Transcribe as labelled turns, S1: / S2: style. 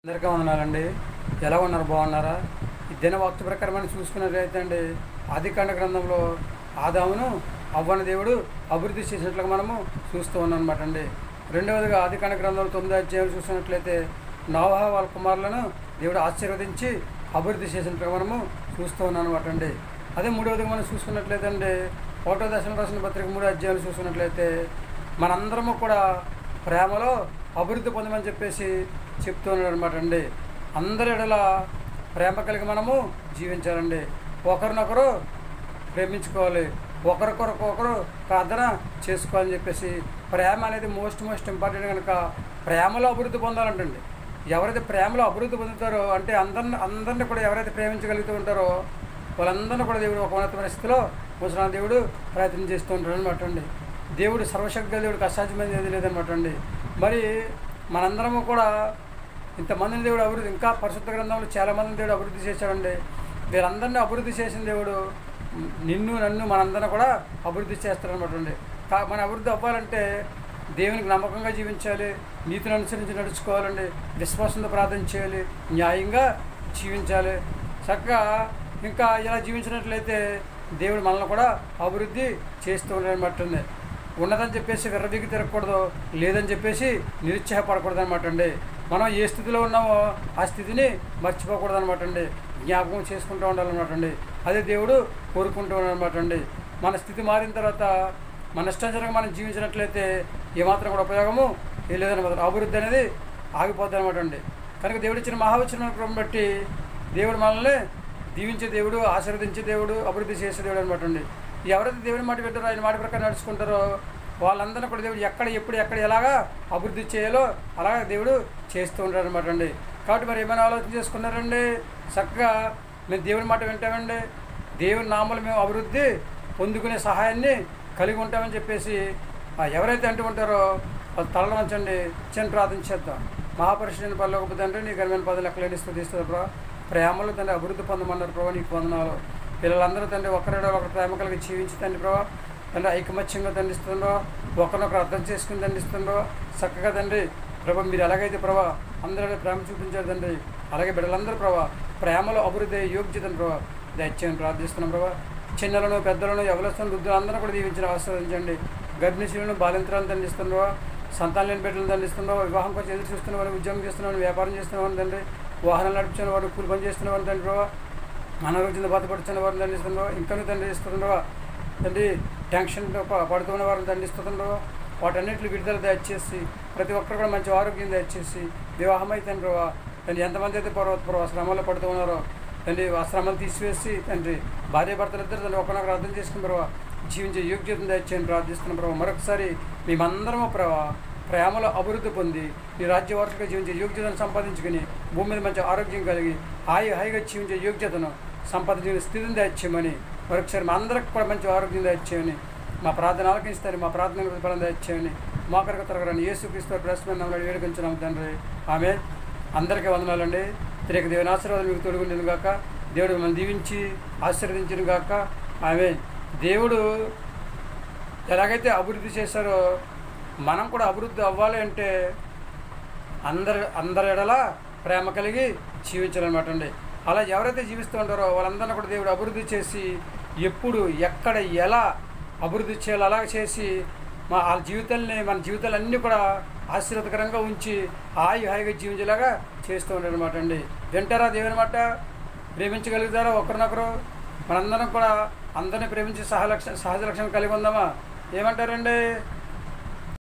S1: అందరికీ వందనాలండి. ఎలా ఉన్నారు? బాగున్నారా? ఈ దిన వాక్య ప్రకారం మనం చూసుకున్నట్లయితే అండి, ఆదికాండ గ్రంథంలో ఆదామును అవ్వని దేవుడు అభివృద్ధి చేసినట్లుగా మనము చూస్తూ ఉన్నాం అనమాట అండి. రెండవదిగా ఆదికాండ గ్రంథంలో 9వ అధ్యాయం చూసినట్లయితే నోవహు వాళ్ళ కుమారులను దేవుడు ఆశీర్వదించి అభివృద్ధి చేసినట్లుగా మనము చూస్తూ ఉన్నాం అనమాట అండి. అదే మూడవదిగా మనం చూసుకున్నట్లయితే అండి, 1వ దశలో రాసిన పత్రిక 3వ అధ్యాయాలు చూసుకున్నట్లయితే మనందరము కూడా ప్రేమలో అభివృద్ధి పొందమని చెప్పేసి చెప్తూ ఉన్నాడు అనమాట అండి. అందరి ఎడల ప్రేమ కలిగి మనము జీవించాలండి. ఒకరినొకరు ప్రేమించుకోవాలి, ఒకరికొకరు ప్రార్థన చేసుకోవాలని చెప్పేసి ప్రేమ అనేది మోస్ట్ ఇంపార్టెంట్. కనుక ప్రేమలో అభివృద్ధి పొందాలంటండి. ఎవరైతే ప్రేమలో అభివృద్ధి పొందుతారో అంటే అందరిని కూడా ఎవరైతే ప్రేమించగలుగుతూ ఉంటారో వాళ్ళందరినీ కూడా దేవుడు ఒక ఉన్నతమైన స్థితిలో ఉంచడానికి దేవుడు ప్రయత్నం చేస్తూ ఉంటాడు అనమాట అండి. దేవుడు సర్వశక్తిగా దేవుడికి అసాధ్యమైనది ఏది లేదనమాట అండి. మరి మనందరము కూడా ఇంతమందిని దేవుడు అభివృద్ధి, ఇంకా పరిశుద్ధ గ్రంథంలో చాలామందిని దేవుడు అభివృద్ధి చేశాడండి. వీరందరినీ అభివృద్ధి చేసిన దేవుడు నిన్ను నన్ను మనందరినీ కూడా అభివృద్ధి చేస్తాడనమాట అండి. మన అభివృద్ధి అవ్వాలంటే దేవునికి నమ్మకంగా జీవించాలి, నీతిని అనుసరించి నడుచుకోవాలండి, విశ్వాసంతో ప్రార్థన చేయాలి, న్యాయంగా జీవించాలి. చక్కగా ఇంకా ఇలా జీవించినట్లయితే దేవుడు మనల్ని కూడా అభివృద్ధి చేస్తూ ఉన్నాడనమాట అండి. ఉన్నదని చెప్పేసి విర్రవీగి తిరగకూడదు, లేదని చెప్పేసి నిరుత్సాహపడకూడదు అనమాట అండి. మనం ఏ స్థితిలో ఉన్నామో ఆ స్థితిని మర్చిపోకూడదు అనమాట అండి. జ్ఞాపకం చేసుకుంటూ ఉండాలన్నమాట అండి. అదే దేవుడు కోరుకుంటూ ఉన్నాడనమాట అండి. మన స్థితి మారిన తర్వాత మన ఇష్టానుసారంగా మనం జీవించినట్లయితే ఏమాత్రం కూడా ఉపయోగము లేదనమాట. అభివృద్ధి అనేది ఆగిపోద్ది అనమాట అండి. కనుక దేవుడు ఇచ్చిన మహావచనం బట్టి దేవుడు మనల్ని దీవించే దేవుడు, ఆశీర్వదించే దేవుడు, అభివృద్ధి చేసే దేవుడు అనమాట అండి. ఎవరైతే దేవుని మాట పెట్టారో, ఆయన మాట ప్రకారం నడుచుకుంటారో వాళ్ళందరినీ కూడా దేవుడు ఎక్కడ ఎలాగా అభివృద్ధి చేయాలో అలాగా దేవుడు చేస్తూ ఉంటాడు అనమాట అండి. కాబట్టి మరి ఏమైనా ఆలోచన చేసుకున్నారండి? చక్కగా మేము దేవుని మాట వింటామండి, దేవుని నామలు మేము అభివృద్ధి పొందుకునే సహాయాన్ని కలిగి ఉంటామని చెప్పేసి ఎవరైతే అంటూ ఉంటారో వాళ్ళు తలలో ఉంచండి. చిన్న ప్రార్థన చేద్దాం. మహాపరిశుద్ధుని పరలోకపు తండ్రి, నీ ఘనమైన పదవులు లెక్కలేని స్తుతిస్తుంది ప్రభా. ప్రేమలో తండ్రి అభివృద్ధి పొందమన్నారు ప్రభావ, నీకు వందనాలు. పిల్లలందరూ తండ్రి ఒకరిలో ఒకరు ప్రేమ కలిగి జీవించి తండ్రి ప్రభావ, తండ్రి ఐకమత్యంగా దండిస్తుండ్రో, ఒకరినొకరు అర్థం చేసుకుని దండిస్తుండ్రో చక్కగా తండ్రి ప్రభా. మీరు ఎలాగైతే ప్రభా అందరూ ప్రేమ చూపించారు తండ్రి, అలాగే బిడ్డలందరూ ప్రభా ప్రేమలో అభివృద్ధి యోగ్యతను ప్రభా దయచేయని ప్రార్థిస్తున్నాం ప్రభా. చిన్నలను పెద్దలను యవనస్తులను వృద్ధులు అందరూ కూడా దీవించిన ఆశీర్వదించండి. గర్భిణీశీలను బాలింతరాలను దండిస్తుండ్రో, సంతానం లేని బిడ్డలను దండిస్తుండ్రో, వివాహం కోసం ఎదురు చూస్తున్న వారు, ఉద్యోగం చేస్తున్నవారు, వ్యాపారం చేస్తున్నవారు తండ్రి, వాహనాలు నడుపుతున్న వారు, కూలి పని చేస్తున్నవారు తండ్రి ప్రభావ, అనారోగ్యంతో బాధపడుతున్న వారిని దండిస్తుండ్రో, ఇంకనూ తండ్రి ఇస్తుండ్రో తండ్రి, టెన్షన్తో పడుతున్న వారిని దండిస్తుండ్రో, వాటన్నింటిని విడుదల దయచేసి ప్రతి ఒక్కరు కూడా మంచి ఆరోగ్యం దయచేసి వివాహం అయితే తండ్రి తండ్రి ఎంతమంది అయితే పూర్వ శ్రమలో పడుతూ ఉన్నారో తండ్రి ఆ శ్రమలు తీసివేసి తండ్రి భార్య భర్తలు ఇద్దరు తండ్రి ఒకరినొకరు అర్థం చేసుకున్న ప్రభావ జీవించే యోగ్యతను దయచేయని ప్రార్థిస్తున్న ప్రభావ. మరొకసారి మేమందరము ప్రభావ ప్రేమలో అభివృద్ధి పొంది ఈ రాజ్య వారసుగా జీవించే యోగ్యతను సంపాదించుకుని భూమి మీద మంచి ఆరోగ్యం కలిగి హాయిగా జీవించే యోగ్యతను సంపాదించుకునే స్థితిని దయచేయమని మరొకసారి మా అందరికి కూడా మంచి ఆరోగ్యం దయచేయమని, మా ప్రార్థన ఆలకిస్తారు, మా ప్రార్థన ఫలం దయచేయమని, మా కొరకు త్వరగా యేసుక్రీస్తు ప్రశ్న వేడుకొంచున్నాము తండ్రి. ఆమె అందరికీ వందనాలండి. తిరిగి దేవుని ఆశీర్వాదాలు మీకు తొలగించిన గాక, దేవుడు మిమ్మల్ని దీవించి ఆశీర్వదించిన గాక. ఆమె దేవుడు ఎలాగైతే అభివృద్ధి చేశారో మనం కూడా అభివృద్ధి అవ్వాలి అంటే అందరి ఎడల ప్రేమ కలిగి జీవించాలన్నమాట అండి. అలా ఎవరైతే జీవిస్తూ ఉంటారో వాళ్ళందరినీ కూడా దేవుడు అభివృద్ధి చేసి ఎప్పుడు ఎక్కడ ఎలా అభివృద్ధి చేయాలో అలా చేసి మన జీవితాలన్నీ కూడా ఆశీర్వాదకరంగా ఉంచి హాయిగా జీవించేలాగా చేస్తూ ఉంటాడు అనమాట అండి. వింటారా దేవుని మాట? ప్రేమించగలుగుతారా ఒకరినొకరు? మనందరం కూడా అందరినీ ప్రేమించి సహజ లక్షణం కలిగి ఉందామా? ఏమంటారండి?